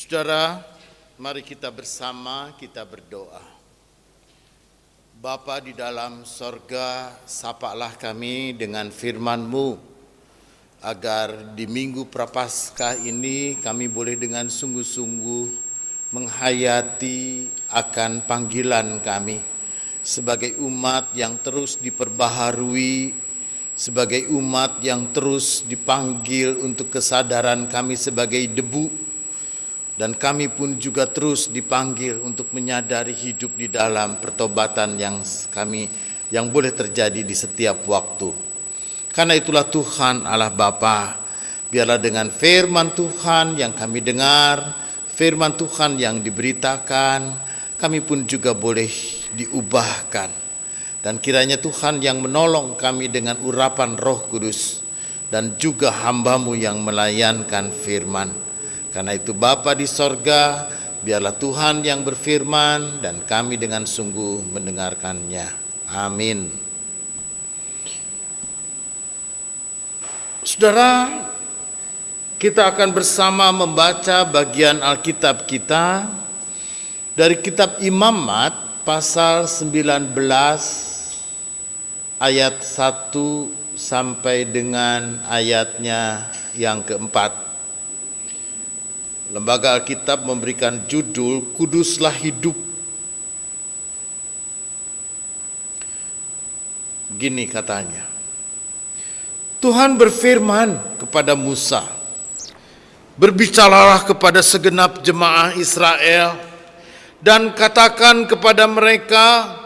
Saudara, mari kita bersama kita berdoa. Bapa di dalam sorga, sapalah kami dengan firman-Mu, agar di Minggu Prapaskah ini kami boleh dengan sungguh-sungguh menghayati akan panggilan kami sebagai umat yang terus diperbaharui, sebagai umat yang terus dipanggil untuk kesadaran kami sebagai debu. Dan kami pun juga terus dipanggil untuk menyadari hidup di dalam pertobatan yang boleh terjadi di setiap waktu. Karena itulah Tuhan Allah Bapa, biarlah dengan firman Tuhan yang kami dengar, firman Tuhan yang diberitakan, kami pun juga boleh diubahkan. Dan kiranya Tuhan yang menolong kami dengan urapan Roh Kudus dan juga hamba-Mu yang melayankan firman. Karena itu Bapa di sorga, biarlah Tuhan yang berfirman dan kami dengan sungguh mendengarkannya. Amin. Saudara, kita akan bersama membaca bagian Alkitab kita dari kitab Imamat pasal 19 ayat 1 sampai dengan ayatnya yang keempat. Lembaga Alkitab memberikan judul Kuduslah Hidup. Gini katanya, Tuhan berfirman kepada Musa, berbicaralah kepada segenap jemaah Israel dan katakan kepada mereka,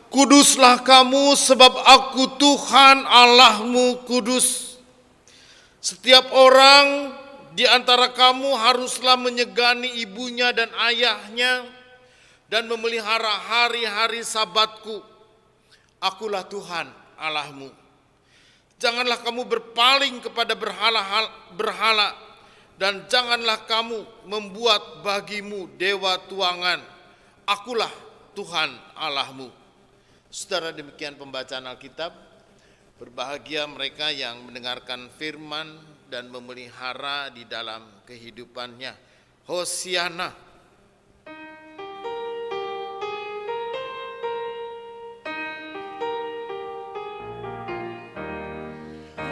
kuduslah kamu sebab aku Tuhan Allahmu kudus. Setiap orang di antara kamu haruslah menyegani ibunya dan ayahnya dan memelihara hari-hari Sabatku. Akulah Tuhan Allahmu. Janganlah kamu berpaling kepada berhala dan janganlah kamu membuat bagimu dewa tuangan. Akulah Tuhan Allahmu. Saudara, demikian pembacaan Alkitab. Berbahagia mereka yang mendengarkan firman dan memelihara di dalam kehidupannya. Hosiana.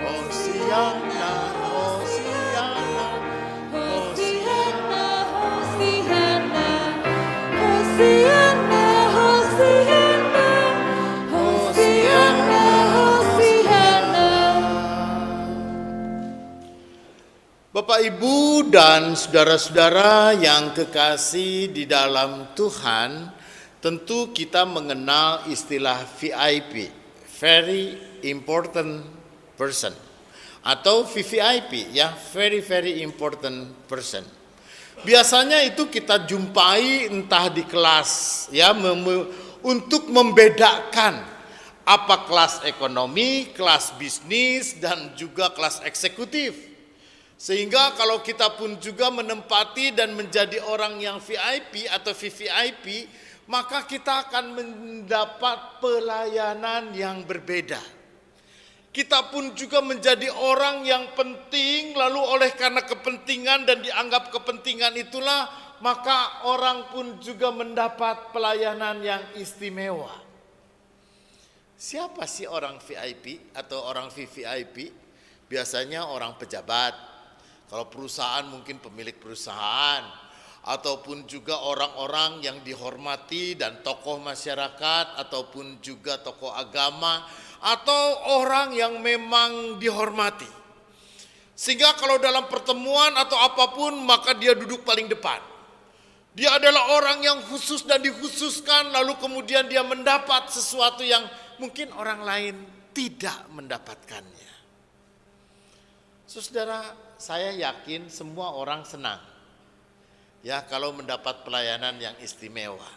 Hosiana, Hosiana, Hosiana, Hosiana, Hosiana, Hosiana, Hosiana, Hosiana. Bapak, Ibu, dan saudara-saudara yang kekasih di dalam Tuhan, tentu kita mengenal istilah VIP, Very Important Person, atau VVIP, ya, Very Important Person. Biasanya itu kita jumpai entah di kelas, ya, untuk membedakan apa kelas ekonomi, kelas bisnis, dan juga kelas eksekutif. Sehingga kalau kita pun juga menempati dan menjadi orang yang VIP atau VVIP, maka kita akan mendapat pelayanan yang berbeda. Kita pun juga menjadi orang yang penting, lalu oleh karena kepentingan dan dianggap kepentingan itulah, maka orang pun juga mendapat pelayanan yang istimewa. Siapa sih orang VIP atau orang VVIP? Biasanya orang pejabat. Kalau perusahaan mungkin pemilik perusahaan, ataupun juga orang-orang yang dihormati dan tokoh masyarakat, ataupun juga tokoh agama, atau orang yang memang dihormati. Sehingga kalau dalam pertemuan atau apapun, maka dia duduk paling depan. Dia adalah orang yang khusus dan dikhususkan, lalu kemudian dia mendapat sesuatu yang mungkin orang lain tidak mendapatkannya. Saudara, saya yakin semua orang senang ya kalau mendapat pelayanan yang istimewa.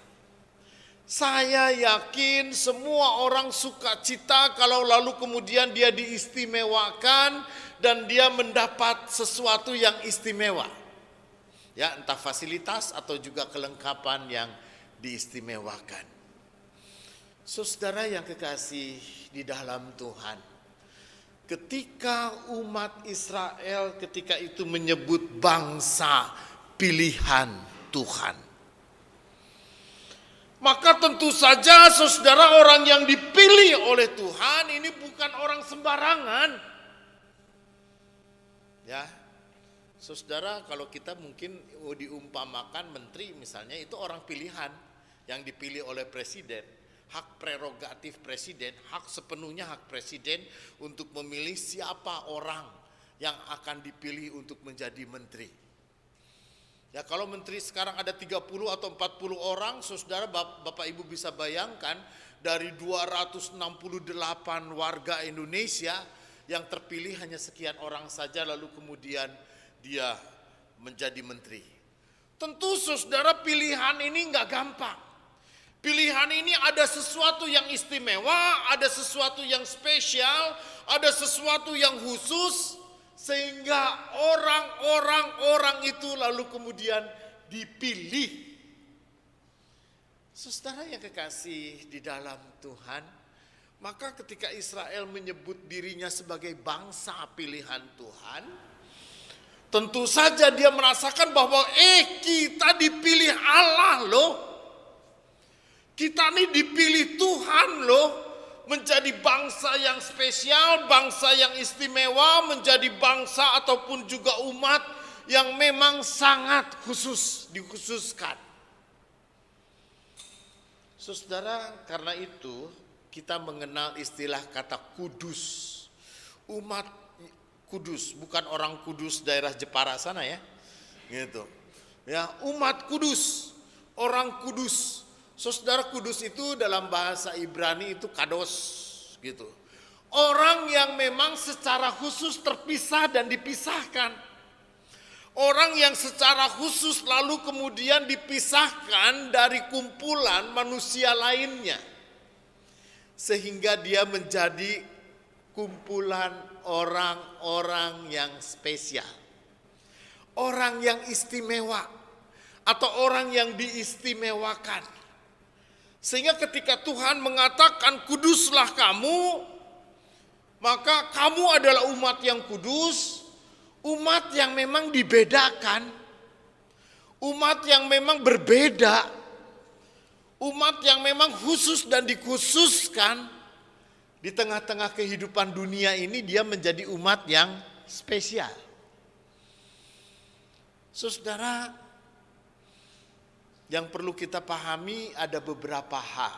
Saya yakin semua orang suka cita kalau lalu kemudian dia diistimewakan dan dia mendapat sesuatu yang istimewa. Ya, entah fasilitas atau juga kelengkapan yang diistimewakan. Saudara yang kekasih di dalam Tuhan, ketika umat Israel ketika itu menyebut bangsa pilihan Tuhan. Maka tentu saja saudara, orang yang dipilih oleh Tuhan ini bukan orang sembarangan. Ya, saudara, kalau kita mungkin diumpamakan menteri misalnya, itu orang pilihan yang dipilih oleh presiden. Hak prerogatif presiden, hak sepenuhnya hak presiden untuk memilih siapa orang yang akan dipilih untuk menjadi menteri. Ya, kalau menteri sekarang ada 30 atau 40 orang, saudara, Bapak Ibu bisa bayangkan dari 268 warga Indonesia yang terpilih hanya sekian orang saja, lalu kemudian dia menjadi menteri. Tentu saudara, pilihan ini enggak gampang. Pilihan ini ada sesuatu yang istimewa, ada sesuatu yang spesial, ada sesuatu yang khusus, sehingga orang itu lalu kemudian dipilih. Saudara yang kekasih di dalam Tuhan, maka ketika Israel menyebut dirinya sebagai bangsa pilihan Tuhan, tentu saja dia merasakan bahwa kita dipilih Allah loh. Kita ini dipilih Tuhan loh, menjadi bangsa yang spesial, bangsa yang istimewa, menjadi bangsa ataupun juga umat yang memang sangat khusus, dikhususkan. Saudara, karena itu kita mengenal istilah kata kudus. Umat kudus, bukan orang kudus daerah Jepara sana ya. Gitu. Ya, umat kudus, orang kudus. Saudara, kudus itu dalam bahasa Ibrani itu kados gitu. Orang yang memang secara khusus terpisah dan dipisahkan. Orang yang secara khusus lalu kemudian dipisahkan dari kumpulan manusia lainnya. Sehingga dia menjadi kumpulan orang-orang yang spesial. Orang yang istimewa atau orang yang diistimewakan. Sehingga ketika Tuhan mengatakan kuduslah kamu, maka kamu adalah umat yang kudus, umat yang memang dibedakan, umat yang memang berbeda, umat yang memang khusus dan dikhususkan. Di tengah-tengah kehidupan dunia ini dia menjadi umat yang spesial. Saudara, yang perlu kita pahami ada beberapa hal.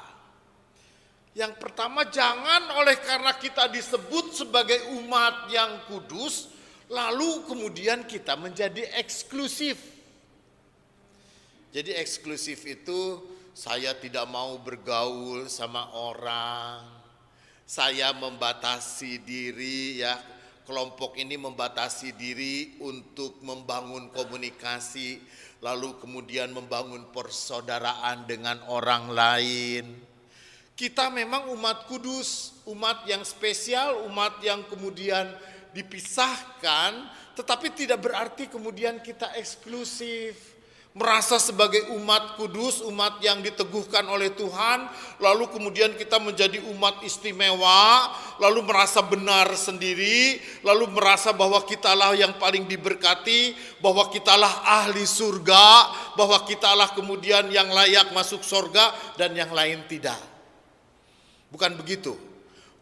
Yang pertama, jangan oleh karena kita disebut sebagai umat yang kudus, lalu kemudian kita menjadi eksklusif. Jadi eksklusif itu saya tidak mau bergaul sama orang, saya membatasi diri ya. Kelompok ini membatasi diri untuk membangun komunikasi, lalu kemudian membangun persaudaraan dengan orang lain. Kita memang umat kudus, umat yang spesial, umat yang kemudian dipisahkan, tetapi tidak berarti kemudian kita eksklusif. Merasa sebagai umat kudus, umat yang diteguhkan oleh Tuhan, lalu kemudian kita menjadi umat istimewa, lalu merasa benar sendiri, lalu merasa bahwa kitalah yang paling diberkati, bahwa kitalah ahli surga, bahwa kitalah kemudian yang layak masuk surga dan yang lain tidak. Bukan begitu.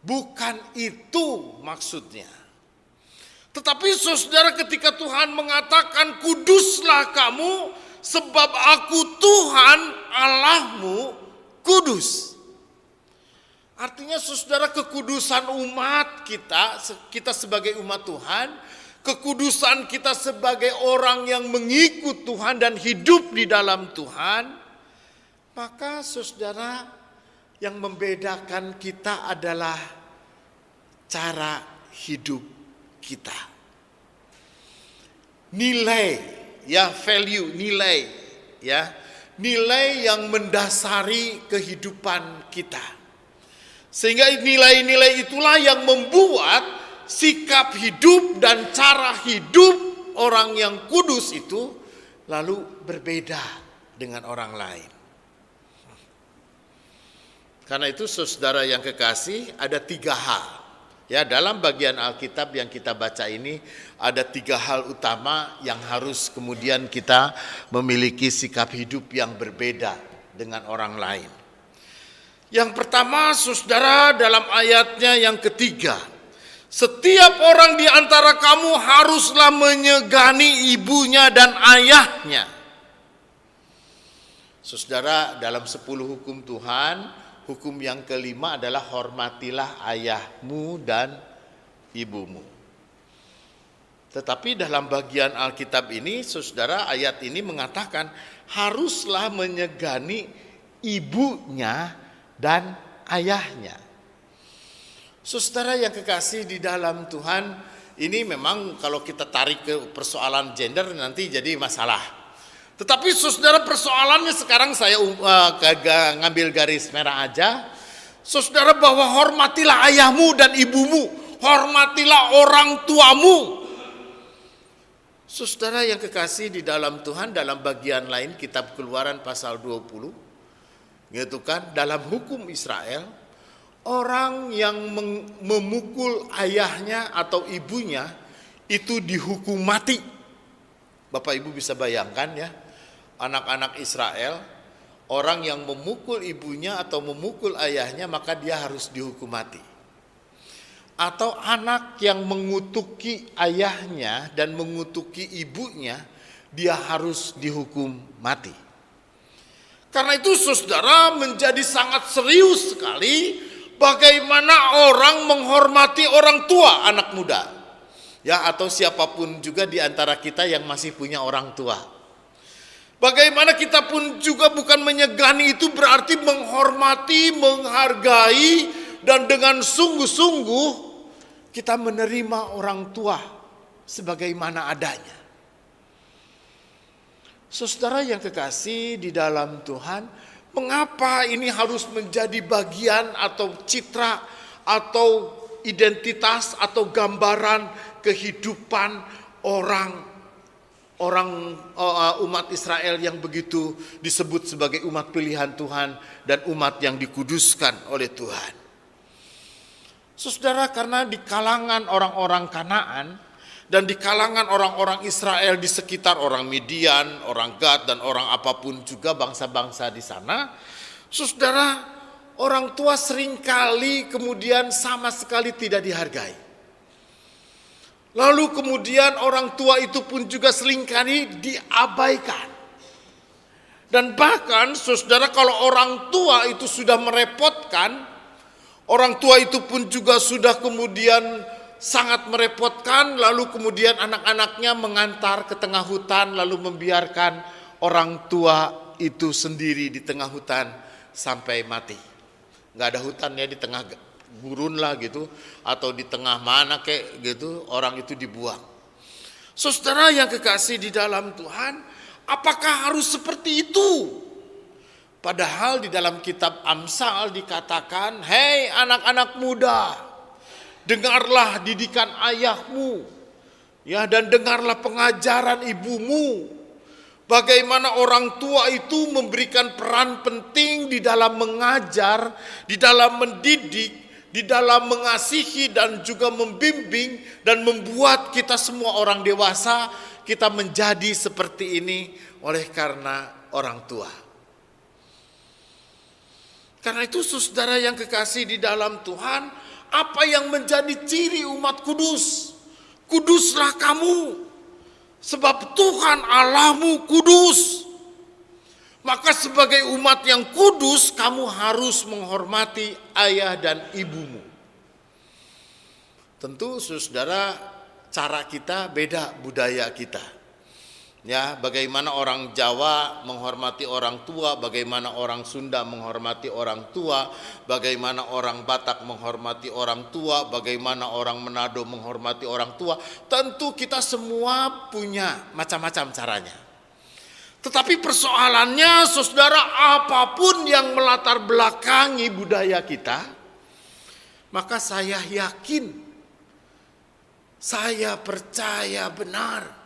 Bukan itu maksudnya. Tetapi saudara, ketika Tuhan mengatakan kuduslah kamu, sebab aku Tuhan Allahmu kudus. Artinya saudara, kekudusan umat kita sebagai umat Tuhan, kekudusan kita sebagai orang yang mengikut Tuhan dan hidup di dalam Tuhan, maka saudara, yang membedakan kita adalah cara hidup kita. Nilai ya, value, nilai ya, nilai yang mendasari kehidupan kita. Sehingga nilai-nilai itulah yang membuat sikap hidup dan cara hidup orang yang kudus itu lalu berbeda dengan orang lain. Karena itu saudara yang kekasih, ada 3 hal Ya, dalam bagian Alkitab yang kita baca ini ada 3 hal utama yang harus kemudian kita memiliki sikap hidup yang berbeda dengan orang lain. Yang pertama, saudara, dalam ayatnya yang ketiga, setiap orang di antara kamu haruslah menyegani ibunya dan ayahnya. Saudara, dalam 10 hukum Tuhan, hukum yang kelima adalah hormatilah ayahmu dan ibumu. Tetapi dalam bagian Alkitab ini, saudara, ayat ini mengatakan haruslah menyegani ibunya dan ayahnya. Saudara yang kekasih di dalam Tuhan, ini memang kalau kita tarik ke persoalan gender nanti jadi masalah. Tetapi saudara, persoalannya sekarang saya ngambil garis merah aja. Saudara, bahwa hormatilah ayahmu dan ibumu, hormatilah orang tuamu. Saudara yang kekasih di dalam Tuhan, dalam bagian lain kitab Keluaran pasal 20, gitu kan, dalam hukum Israel, orang yang memukul ayahnya atau ibunya itu dihukum mati. Bapak Ibu bisa bayangkan ya, anak-anak Israel, orang yang memukul ibunya atau memukul ayahnya maka dia harus dihukum mati. Atau anak yang mengutuki ayahnya dan mengutuki ibunya, dia harus dihukum mati. Karena itu saudara, menjadi sangat serius sekali bagaimana orang menghormati orang tua anak muda. Ya, atau siapapun juga di antara kita yang masih punya orang tua. Bagaimana kita pun juga bukan menyegani, itu berarti menghormati, menghargai, dan dengan sungguh-sungguh kita menerima orang tua sebagaimana adanya. Saudara yang kekasih di dalam Tuhan, mengapa ini harus menjadi bagian atau citra atau identitas atau gambaran kehidupan umat Israel yang begitu disebut sebagai umat pilihan Tuhan dan umat yang dikuduskan oleh Tuhan. Saudara, karena di kalangan orang-orang Kanaan dan di kalangan orang-orang Israel di sekitar orang Midian, orang Gad dan orang apapun juga bangsa-bangsa di sana, saudara, orang tua seringkali kemudian sama sekali tidak dihargai. Lalu kemudian orang tua itu pun juga seringkali diabaikan. Dan bahkan saudara, kalau orang tua itu sudah merepotkan, orang tua itu pun juga sudah kemudian sangat merepotkan, lalu kemudian anak-anaknya mengantar ke tengah hutan lalu membiarkan orang tua itu sendiri di tengah hutan sampai mati. Nggak ada hutannya, di tengah gurun lah gitu, atau di tengah mana kayak gitu, orang itu dibuang. Saudara yang kekasih di dalam Tuhan, apakah harus seperti itu? Padahal di dalam kitab Amsal dikatakan, hei anak-anak muda, dengarlah didikan ayahmu, ya, dan dengarlah pengajaran ibumu. Bagaimana orang tua itu memberikan peran penting di dalam mengajar, di dalam mendidik, di dalam mengasihi dan juga membimbing dan membuat kita semua orang dewasa kita menjadi seperti ini oleh karena orang tua. Karena itu saudara yang kekasih di dalam Tuhan, apa yang menjadi ciri umat kudus? Kuduslah kamu, sebab Tuhan Allahmu kudus. Maka sebagai umat yang kudus, kamu harus menghormati ayah dan ibumu. Tentu saudara, cara kita beda, budaya kita. Ya, bagaimana orang Jawa menghormati orang tua, bagaimana orang Sunda menghormati orang tua, bagaimana orang Batak menghormati orang tua, bagaimana orang Manado menghormati orang tua. Tentu kita semua punya macam-macam caranya. Tetapi persoalannya saudara, apapun yang melatar belakangi budaya kita, maka saya yakin, saya percaya benar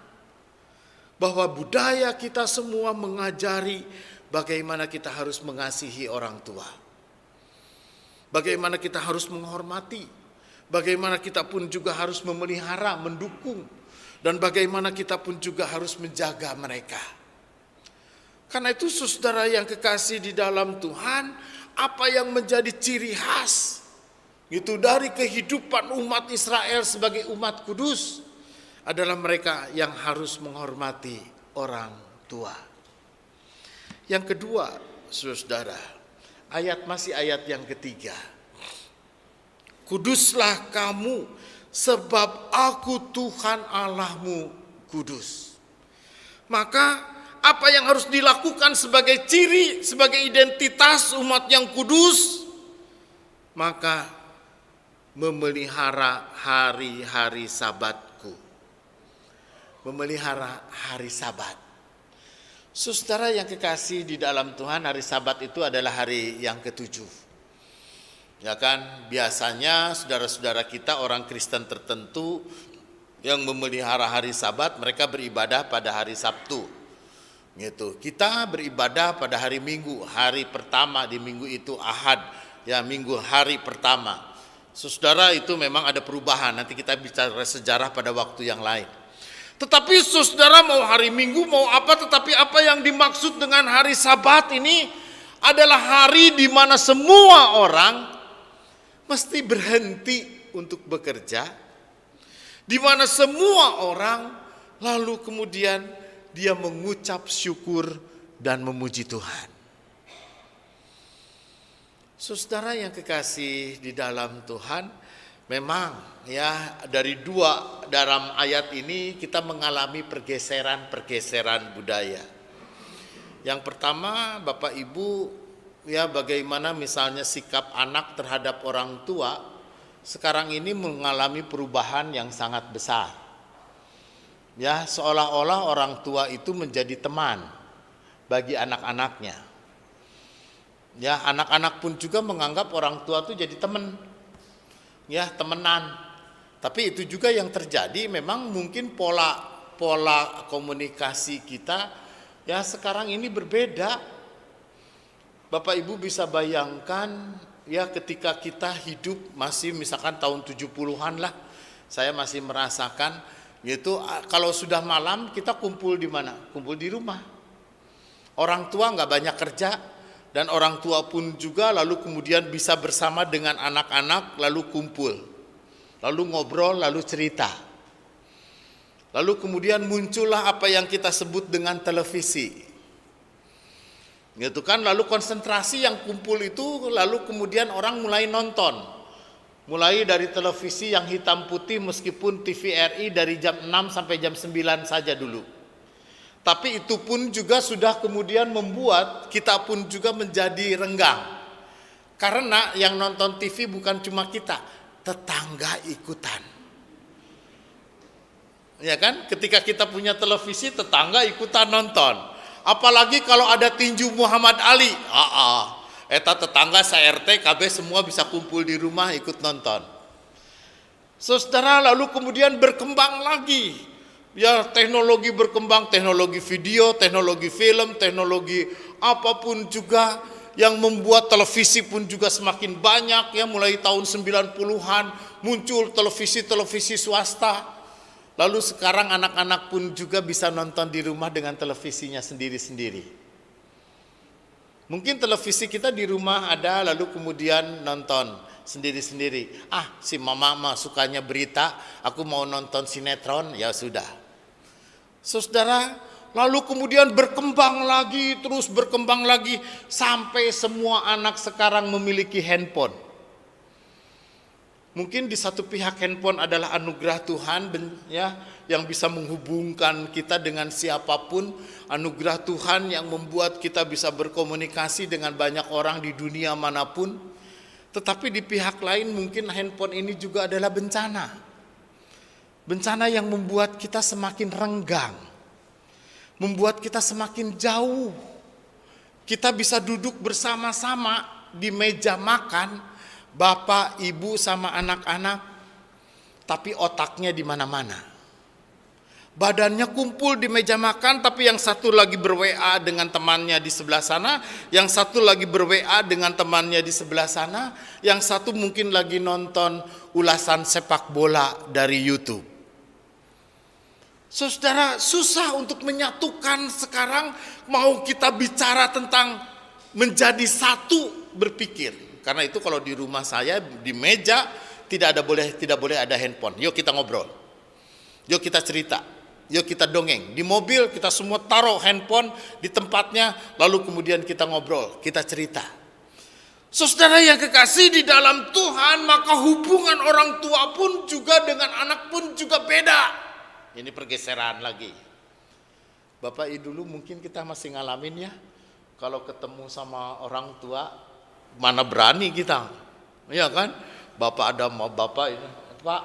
bahwa budaya kita semua mengajari bagaimana kita harus mengasihi orang tua. Bagaimana kita harus menghormati, Bagaimana kita pun juga harus memelihara, mendukung, dan bagaimana kita pun juga harus menjaga mereka. Karena itu saudara yang kekasih di dalam Tuhan, apa yang menjadi ciri khas itu dari kehidupan umat Israel sebagai umat kudus adalah mereka yang harus menghormati orang tua. Yang kedua, saudara, masih ayat yang ketiga. Kuduslah kamu sebab aku Tuhan Allahmu kudus. Maka apa yang harus dilakukan sebagai ciri, sebagai identitas umat yang kudus? Maka memelihara hari-hari Sabatku. Memelihara hari Sabat. Saudara yang kekasih di dalam Tuhan, hari Sabat itu adalah hari yang ketujuh. Ya kan, biasanya saudara-saudara kita orang Kristen tertentu yang memelihara hari Sabat, mereka beribadah pada hari Sabtu. Gitu. Kita beribadah pada hari Minggu, hari pertama di minggu itu Ahad, ya minggu hari pertama. Saudara, itu memang ada perubahan, nanti kita bicara sejarah pada waktu yang lain. Tetapi saudara, mau hari Minggu mau apa, tetapi apa yang dimaksud dengan hari Sabat ini adalah hari di mana semua orang mesti berhenti untuk bekerja, di mana semua orang lalu kemudian dia mengucap syukur dan memuji Tuhan. Saudara yang kekasih di dalam Tuhan, memang ya dari dalam ayat ini kita mengalami pergeseran budaya. Yang pertama, Bapak Ibu, ya bagaimana misalnya sikap anak terhadap orang tua sekarang ini mengalami perubahan yang sangat besar. Ya, seolah-olah orang tua itu menjadi teman bagi anak-anaknya. Ya, anak-anak pun juga menganggap orang tua itu jadi teman. Ya, temenan. Tapi itu juga yang terjadi, memang mungkin pola komunikasi kita ya sekarang ini berbeda. Bapak Ibu bisa bayangkan ya ketika kita hidup masih misalkan tahun 70-an lah, saya masih merasakan yaitu kalau sudah malam kita kumpul di mana? Kumpul di rumah. Orang tua nggak banyak kerja dan orang tua pun juga lalu kemudian bisa bersama dengan anak-anak lalu kumpul. Lalu ngobrol, lalu cerita. Lalu kemudian muncullah apa yang kita sebut dengan televisi. Gitu kan, lalu konsentrasi yang kumpul itu lalu kemudian orang mulai nonton. Mulai dari televisi yang hitam putih meskipun TVRI dari jam 6 sampai jam 9 saja dulu. Tapi itu pun juga sudah kemudian membuat kita pun juga menjadi renggang. Karena yang nonton TV bukan cuma kita, tetangga ikutan. Ya kan? Ketika kita punya televisi, tetangga ikutan nonton. Apalagi kalau ada tinju Muhammad Ali. Eta tetangga RT KB semua bisa kumpul di rumah ikut nonton. Saudara, lalu kemudian berkembang lagi. Ya, teknologi berkembang, teknologi video, teknologi film, teknologi apapun juga yang membuat televisi pun juga semakin banyak ya, mulai tahun 90-an muncul televisi swasta. Lalu sekarang anak-anak pun juga bisa nonton di rumah dengan televisinya sendiri-sendiri. Mungkin televisi kita di rumah ada lalu kemudian nonton sendiri-sendiri. Si mama sukanya berita, aku mau nonton sinetron, ya sudah. Saudara, lalu kemudian berkembang lagi, terus berkembang lagi sampai semua anak sekarang memiliki handphone. Mungkin di satu pihak handphone adalah anugerah Tuhan ya, yang bisa menghubungkan kita dengan siapapun, anugerah Tuhan yang membuat kita bisa berkomunikasi dengan banyak orang di dunia manapun. Tetapi di pihak lain mungkin handphone ini juga adalah bencana. Bencana yang membuat kita semakin renggang, membuat kita semakin jauh. Kita bisa duduk bersama-sama di meja makan, bapak, ibu sama anak-anak, tapi otaknya di mana-mana. Badannya kumpul di meja makan, tapi yang satu lagi ber-WA dengan temannya di sebelah sana, yang satu lagi ber-WA dengan temannya di sebelah sana, yang satu mungkin lagi nonton ulasan sepak bola dari YouTube. Saudara, susah untuk menyatukan sekarang. Mau kita bicara tentang menjadi satu berpikir. Karena itu kalau di rumah saya di meja tidak boleh ada handphone. Yuk kita ngobrol. Yuk kita cerita. Yuk kita dongeng. Di mobil kita semua taruh handphone di tempatnya, lalu kemudian kita ngobrol, kita cerita. Saudara yang kekasih di dalam Tuhan, maka hubungan orang tua pun juga dengan anak pun juga beda. Ini pergeseran lagi. Bapak Ibu dulu mungkin kita masih ngalamin ya. Kalau ketemu sama orang tua, mana berani kita. Iya kan? Bapak ada mau bapak ini, Pak,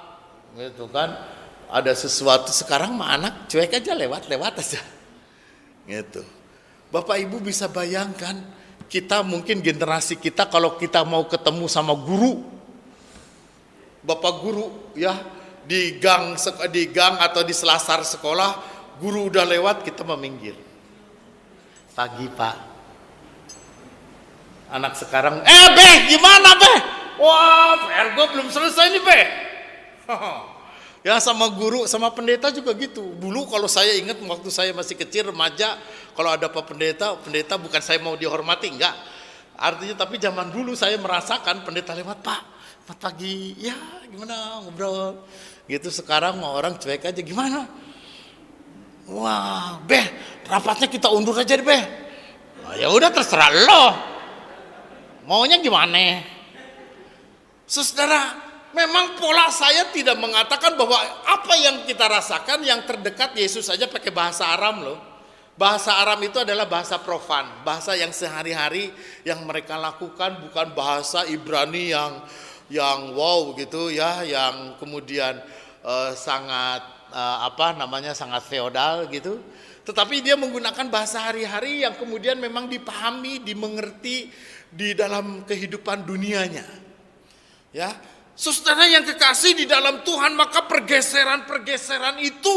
gitu kan. Ada sesuatu, sekarang mah anak cuek aja, lewat aja. Gitu. Bapak Ibu bisa bayangkan, kita mungkin generasi kita kalau kita mau ketemu sama guru, Bapak guru ya, di gang atau di selasar sekolah, guru udah lewat, kita meminggir. Pagi Pak. Anak sekarang, Beh, gimana Beh? Wah, PR gue belum selesai nih Beh. Ya sama guru, sama pendeta juga gitu. Dulu kalau saya ingat waktu saya masih kecil, remaja, kalau ada Pak pendeta bukan saya mau dihormati, enggak. Artinya tapi zaman dulu saya merasakan pendeta lewat, Pak, selamat pagi, ya gimana ngobrol. Gitu. Sekarang mau orang cuek aja, gimana? Wah, Beh, rapatnya kita undur aja deh, Beh. Nah, ya udah terserah lo. Maunya gimana? Saudara, memang pola saya tidak mengatakan bahwa apa yang kita rasakan yang terdekat Yesus saja pakai bahasa Aram loh. Bahasa Aram itu adalah bahasa profan, bahasa yang sehari-hari yang mereka lakukan, bukan bahasa Ibrani yang wow gitu ya, yang kemudian sangat sangat feodal gitu. Tetapi dia menggunakan bahasa hari-hari yang kemudian memang dipahami, dimengerti di dalam kehidupan dunianya. Ya, saudara yang kekasih di dalam Tuhan, maka pergeseran-pergeseran itu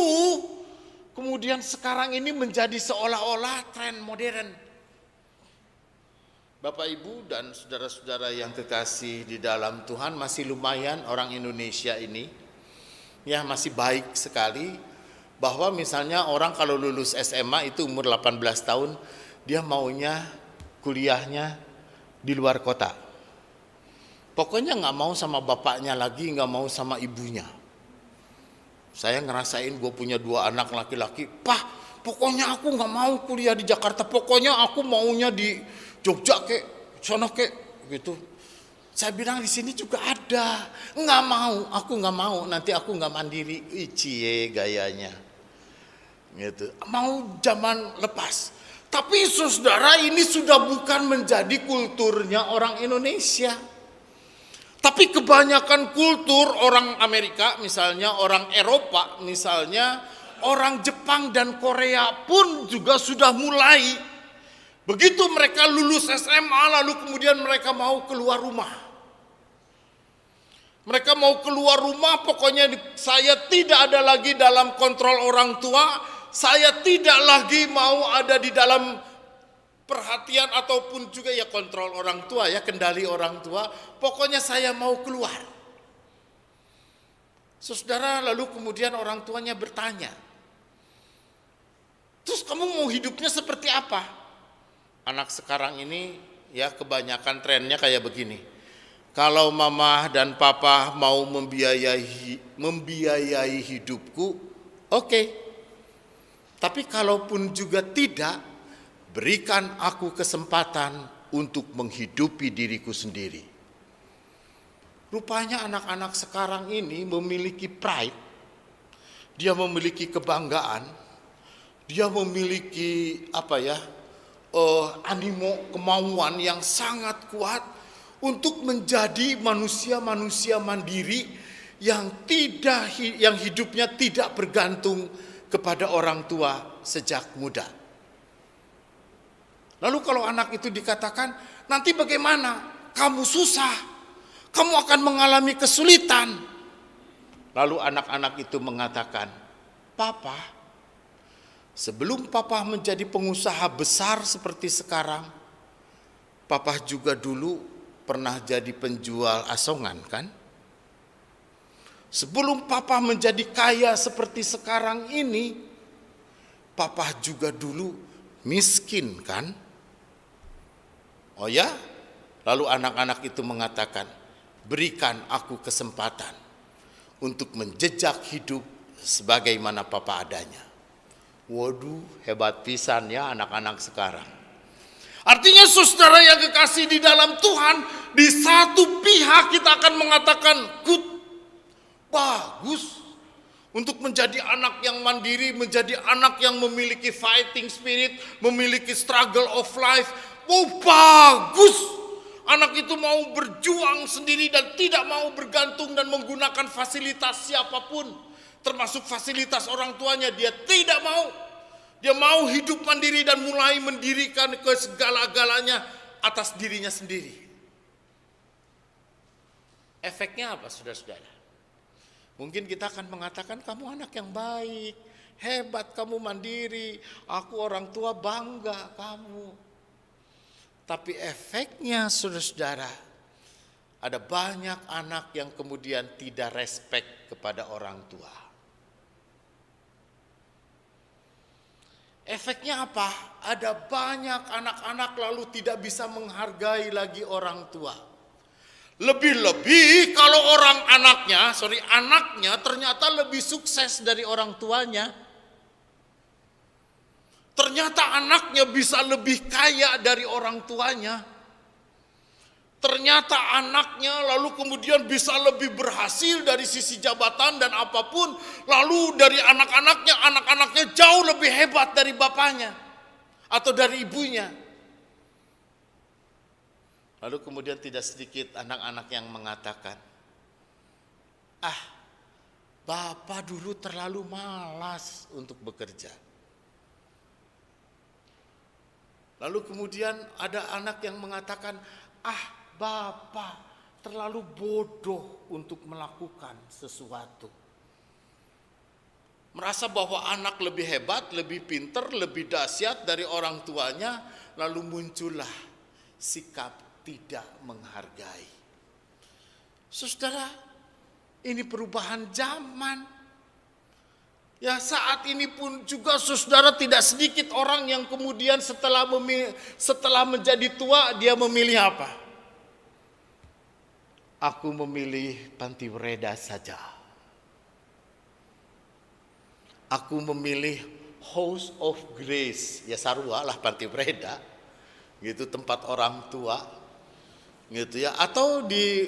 kemudian sekarang ini menjadi seolah-olah tren modern. Bapak Ibu dan saudara-saudara yang kekasih di dalam Tuhan, masih lumayan orang Indonesia ini ya masih baik sekali, bahwa misalnya orang kalau lulus SMA itu umur 18 tahun, dia maunya kuliahnya di luar kota. Pokoknya nggak mau sama bapaknya lagi, nggak mau sama ibunya. Saya ngerasain, gue punya 2 anak laki-laki, Pak, pokoknya aku nggak mau kuliah di Jakarta, pokoknya aku maunya di Jogja kek, sono kek, gitu. Saya bilang di sini juga ada, nggak mau, aku nggak mau, nanti aku nggak mandiri, cie gayanya, gitu. Mau zaman lepas. Tapi saudara, ini sudah bukan menjadi kulturnya orang Indonesia. Tapi kebanyakan kultur orang Amerika misalnya, orang Eropa misalnya, orang Jepang dan Korea pun juga sudah mulai. Begitu mereka lulus SMA lalu kemudian mereka mau keluar rumah. Mereka mau keluar rumah, pokoknya saya tidak ada lagi dalam kontrol orang tua. Saya tidak lagi mau ada di dalam perhatian ataupun juga ya kontrol orang tua ya, kendali orang tua. Pokoknya saya mau keluar. Saudara, lalu kemudian orang tuanya bertanya, terus kamu mau hidupnya seperti apa? Anak sekarang ini ya kebanyakan trennya kayak begini. Kalau mama dan papa mau membiayai hidupku, oke. Tapi kalaupun juga tidak, berikan aku kesempatan untuk menghidupi diriku sendiri. Rupanya anak-anak sekarang ini memiliki pride, dia memiliki kebanggaan, dia memiliki animo, kemauan yang sangat kuat untuk menjadi manusia-manusia mandiri yang hidupnya tidak bergantung kepada orang tua sejak muda. Lalu kalau anak itu dikatakan, nanti bagaimana? Kamu susah, kamu akan mengalami kesulitan. Lalu anak-anak itu mengatakan, Papa, Sebelum papa menjadi pengusaha besar seperti sekarang, papa juga dulu pernah jadi penjual asongan kan? Sebelum papa menjadi kaya seperti sekarang ini, papa juga dulu miskin kan? Oh ya? Lalu anak-anak itu mengatakan, berikan aku kesempatan untuk menjejak hidup sebagaimana papa adanya. Waduh, hebat pisan ya anak-anak sekarang. Artinya saudara yang kekasih di dalam Tuhan, di satu pihak kita akan mengatakan good, bagus. Untuk menjadi anak yang mandiri, menjadi anak yang memiliki fighting spirit, memiliki struggle of life. Oh bagus. Anak itu mau berjuang sendiri dan tidak mau bergantung dan menggunakan fasilitas siapapun. Termasuk fasilitas orang tuanya, dia tidak mau. Dia mau hidup mandiri dan mulai mendirikan ke segala-galanya atas dirinya sendiri. Efeknya apa saudara-saudara? Mungkin kita akan mengatakan kamu anak yang baik, hebat kamu mandiri, aku orang tua bangga kamu. Tapi efeknya saudara-saudara, ada banyak anak yang kemudian tidak respect kepada orang tua. Efeknya apa? Ada banyak anak-anak lalu tidak bisa menghargai lagi orang tua. Lebih-lebih kalau anaknya ternyata lebih sukses dari orang tuanya. Ternyata anaknya bisa lebih kaya dari orang tuanya. Ternyata anaknya lalu kemudian bisa lebih berhasil dari sisi jabatan dan apapun. Lalu dari anak-anaknya jauh lebih hebat dari bapaknya atau dari ibunya. Lalu kemudian tidak sedikit anak-anak yang mengatakan, bapak dulu terlalu malas untuk bekerja. Lalu kemudian ada anak yang mengatakan, bapak terlalu bodoh untuk melakukan sesuatu. Merasa bahwa anak lebih hebat, lebih pintar, lebih dahsyat dari orang tuanya, lalu muncullah sikap tidak menghargai. Saudara, ini perubahan zaman. Ya saat ini pun juga saudara tidak sedikit orang yang kemudian setelah menjadi tua dia memilih apa? Aku memilih panti wereda saja. Aku memilih House of Grace, ya sarua lah panti wereda, gitu tempat orang tua, gitu ya. Atau di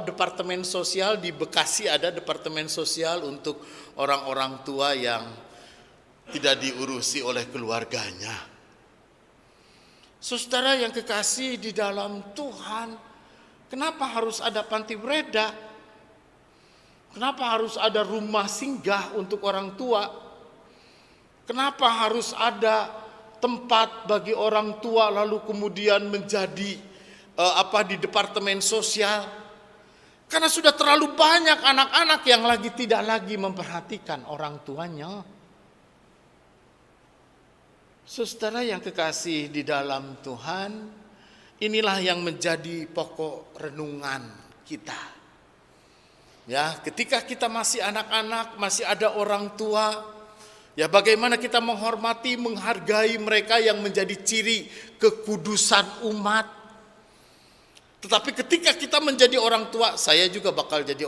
departemen sosial di Bekasi ada departemen sosial untuk orang-orang tua yang tidak diurusi oleh keluarganya. Saudara yang kekasih di dalam Tuhan, kenapa harus ada panti wereda? Kenapa harus ada rumah singgah untuk orang tua? Kenapa harus ada tempat bagi orang tua lalu kemudian menjadi di departemen sosial? Karena sudah terlalu banyak anak-anak yang tidak lagi memperhatikan orang tuanya. Saudara yang kekasih di dalam Tuhan, inilah yang menjadi pokok renungan kita. Ya, ketika kita masih anak-anak, masih ada orang tua, ya bagaimana kita menghormati, menghargai mereka yang menjadi ciri kekudusan umat. Tetapi ketika kita menjadi orang tua, saya juga bakal jadi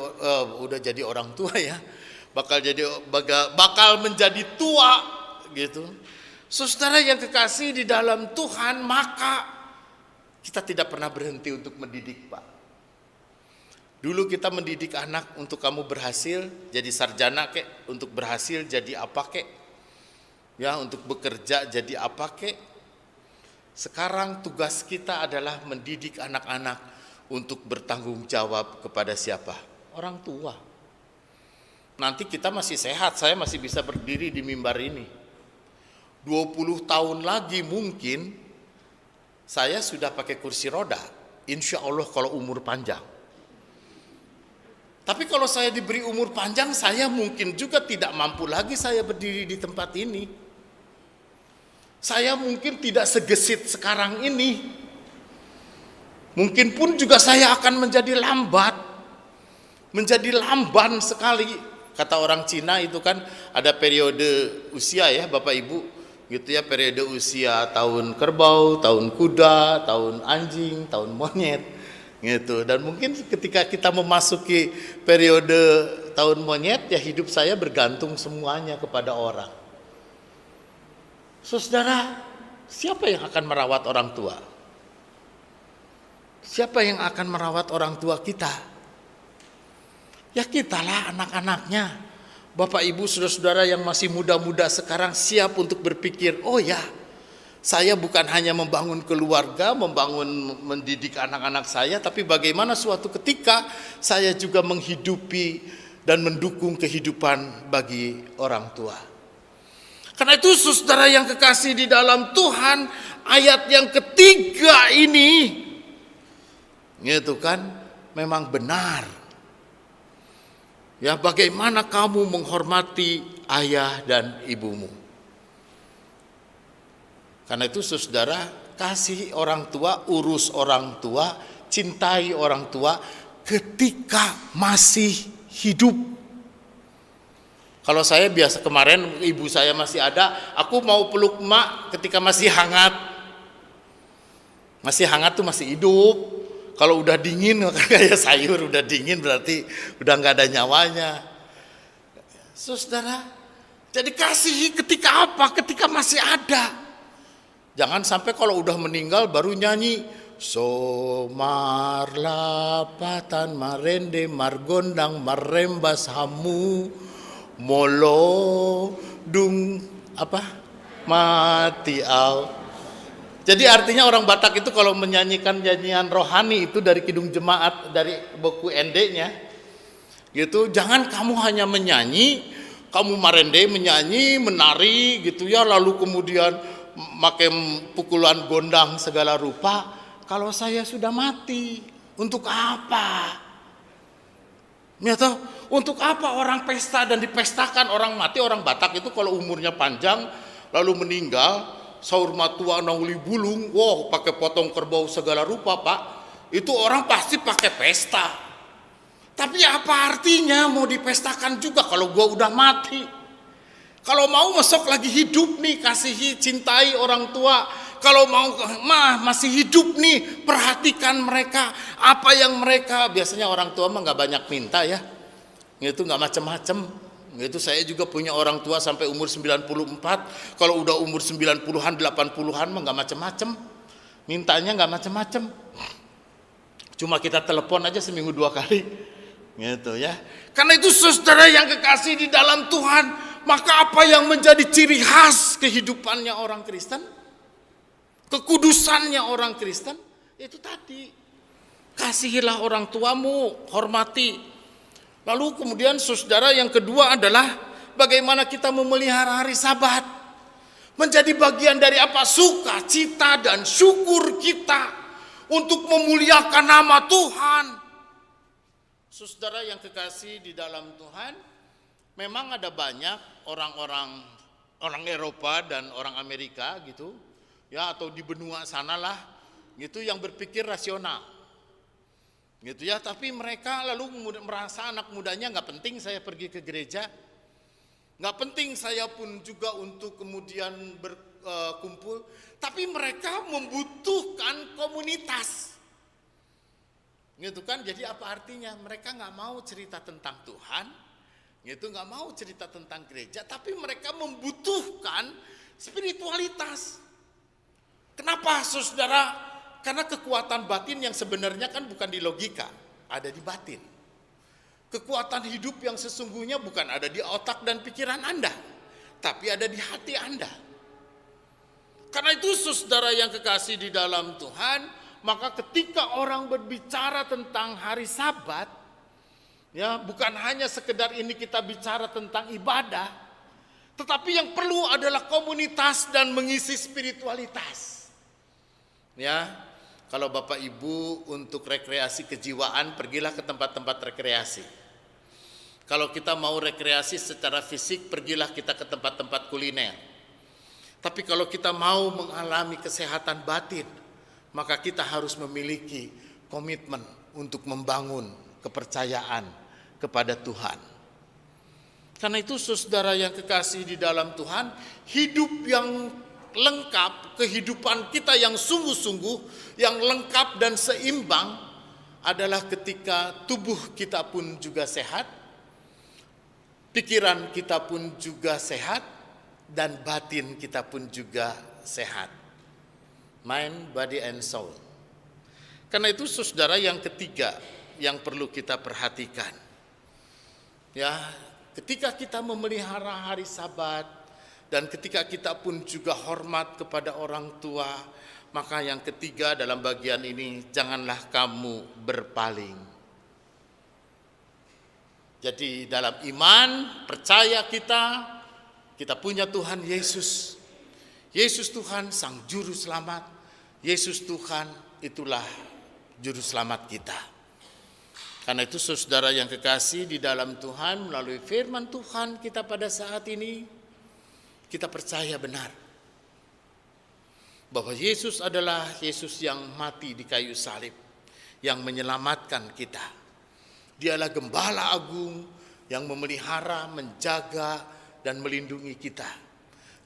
udah jadi orang tua ya. Bakal menjadi tua gitu. Saudara yang kekasih di dalam Tuhan, maka kita tidak pernah berhenti untuk mendidik, Pak. Dulu kita mendidik anak untuk kamu berhasil jadi sarjana kek, untuk berhasil jadi apa kek, ya untuk bekerja jadi apa kek. Sekarang tugas kita adalah mendidik anak-anak untuk bertanggung jawab kepada siapa? Orang tua. Nanti kita masih sehat, saya masih bisa berdiri di mimbar ini. 20 tahun lagi mungkin saya sudah pakai kursi roda, insya Allah kalau umur panjang. Tapi kalau saya diberi umur panjang, saya mungkin juga tidak mampu lagi saya berdiri di tempat ini. Saya mungkin tidak segesit sekarang ini. Mungkin pun juga saya akan menjadi lambat. Menjadi lamban sekali. Kata orang Cina itu kan ada periode usia ya Bapak Ibu. Gitu ya, periode usia tahun kerbau, tahun kuda, tahun anjing, tahun monyet. Gitu. Dan mungkin ketika kita memasuki periode tahun monyet, ya hidup saya bergantung semuanya kepada orang. Saudara, siapa yang akan merawat orang tua? Siapa yang akan merawat orang tua kita? Ya kitalah anak-anaknya. Bapak Ibu saudara-saudara yang masih muda-muda sekarang siap untuk berpikir, oh ya, saya bukan hanya membangun keluarga, mendidik anak-anak saya, tapi bagaimana suatu ketika saya juga menghidupi dan mendukung kehidupan bagi orang tua. Karena itu saudara yang kekasih di dalam Tuhan, ayat yang ketiga ini, gitu kan, memang benar. Ya, bagaimana kamu menghormati ayah dan ibumu. Karena itu saudara, kasih orang tua, urus orang tua, cintai orang tua ketika masih hidup. Kalau saya biasa kemarin ibu saya masih ada, aku mau peluk emak ketika masih hangat. Masih hangat tuh masih hidup. Kalau udah dingin kayak sayur udah dingin berarti udah nggak ada nyawanya. Saudara, jadi kasihi ketika apa? Ketika masih ada. Jangan sampai kalau udah meninggal baru nyanyi Somar lapatan marende margondang marembas hamu molo dung apa mati au. Jadi artinya orang Batak itu kalau menyanyikan nyanyian rohani itu dari Kidung Jemaat, dari buku ND-nya gitu, jangan kamu hanya menyanyi, kamu marende menyanyi, menari gitu ya, lalu kemudian pakai pukulan gondang segala rupa. Kalau saya sudah mati, untuk apa? Ya toh, untuk apa orang pesta dan dipestakan orang mati? Orang Batak itu kalau umurnya panjang lalu meninggal, saur matua nauli bulung, wow pakai potong kerbau segala rupa Pak, itu orang pasti pakai pesta. Tapi apa artinya mau dipestakan juga kalau gua udah mati? Kalau mau masuk lagi hidup nih, kasihi, cintai orang tua. Kalau mau masih hidup nih, perhatikan mereka. Apa yang mereka, biasanya orang tua mah nggak banyak minta ya, itu nggak macem-macem. Itu saya juga punya orang tua sampai umur 94. Kalau udah umur 90-an, 80-an mah nggak macem-macem. Mintanya nggak macem-macem. Cuma kita telepon aja seminggu 2 kali. Gitu ya. Karena itu saudara yang kekasih di dalam Tuhan, maka apa yang menjadi ciri khas kehidupannya orang Kristen? Kekudusannya orang Kristen itu tadi, kasihilah orang tuamu, hormati. Lalu kemudian saudara yang kedua adalah bagaimana kita memelihara hari Sabat. Menjadi bagian dari apa? Sukacita dan syukur kita untuk memuliakan nama Tuhan. Saudara yang kekasih di dalam Tuhan, memang ada banyak orang Eropa dan orang Amerika gitu, ya, atau di benua sanalah gitu, yang berpikir rasional gitu ya, tapi mereka lalu merasa anak mudanya nggak penting saya pergi ke gereja, nggak penting saya pun juga untuk kemudian berkumpul, tapi mereka membutuhkan komunitas gitu kan. Jadi apa artinya? Mereka nggak mau cerita tentang Tuhan gitu, nggak mau cerita tentang gereja, tapi mereka membutuhkan spiritualitas. Kenapa saudara? Karena kekuatan batin yang sebenarnya kan bukan di logika, ada di batin. Kekuatan hidup yang sesungguhnya bukan ada di otak dan pikiran Anda, tapi ada di hati Anda. Karena itu saudara yang kekasih di dalam Tuhan, maka ketika orang berbicara tentang hari Sabat, ya, bukan hanya sekedar ini kita bicara tentang ibadah, tetapi yang perlu adalah komunitas dan mengisi spiritualitas. Ya, kalau Bapak Ibu untuk rekreasi kejiwaan, pergilah ke tempat-tempat rekreasi. Kalau kita mau rekreasi secara fisik, pergilah kita ke tempat-tempat kuliner. Tapi kalau kita mau mengalami kesehatan batin, maka kita harus memiliki komitmen untuk membangun kepercayaan kepada Tuhan. Karena itu saudara yang kekasih di dalam Tuhan, hidup yang lengkap, kehidupan kita yang sungguh-sungguh, yang lengkap dan seimbang adalah ketika tubuh kita pun juga sehat, pikiran kita pun juga sehat, dan batin kita pun juga sehat. Mind, body, and soul. Karena itu saudara yang ketiga yang perlu kita perhatikan. Ya, ketika kita memelihara hari Sabat dan ketika kita pun juga hormat kepada orang tua, maka yang ketiga dalam bagian ini, janganlah kamu berpaling. Jadi dalam iman, percaya kita punya Tuhan Yesus. Yesus Tuhan Sang Juru Selamat. Yesus Tuhan itulah Juru Selamat kita. Karena itu saudara yang kekasih di dalam Tuhan, melalui firman Tuhan kita pada saat ini, kita percaya benar bahwa Yesus adalah Yesus yang mati di kayu salib, yang menyelamatkan kita. Dialah Gembala Agung yang memelihara, menjaga, dan melindungi kita.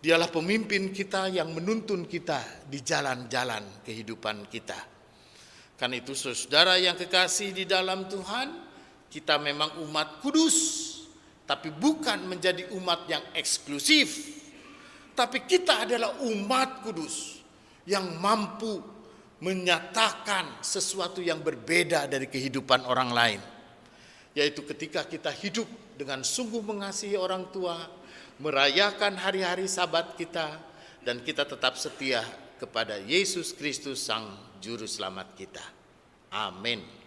Dialah pemimpin kita yang menuntun kita di jalan-jalan kehidupan kita. Karena itu saudara yang kekasih di dalam Tuhan, kita memang umat kudus, tapi bukan menjadi umat yang eksklusif. Tapi kita adalah umat kudus yang mampu menyatakan sesuatu yang berbeda dari kehidupan orang lain. Yaitu ketika kita hidup dengan sungguh mengasihi orang tua, merayakan hari-hari Sabat kita, dan kita tetap setia kepada Yesus Kristus Sang Juru Selamat kita. Amin.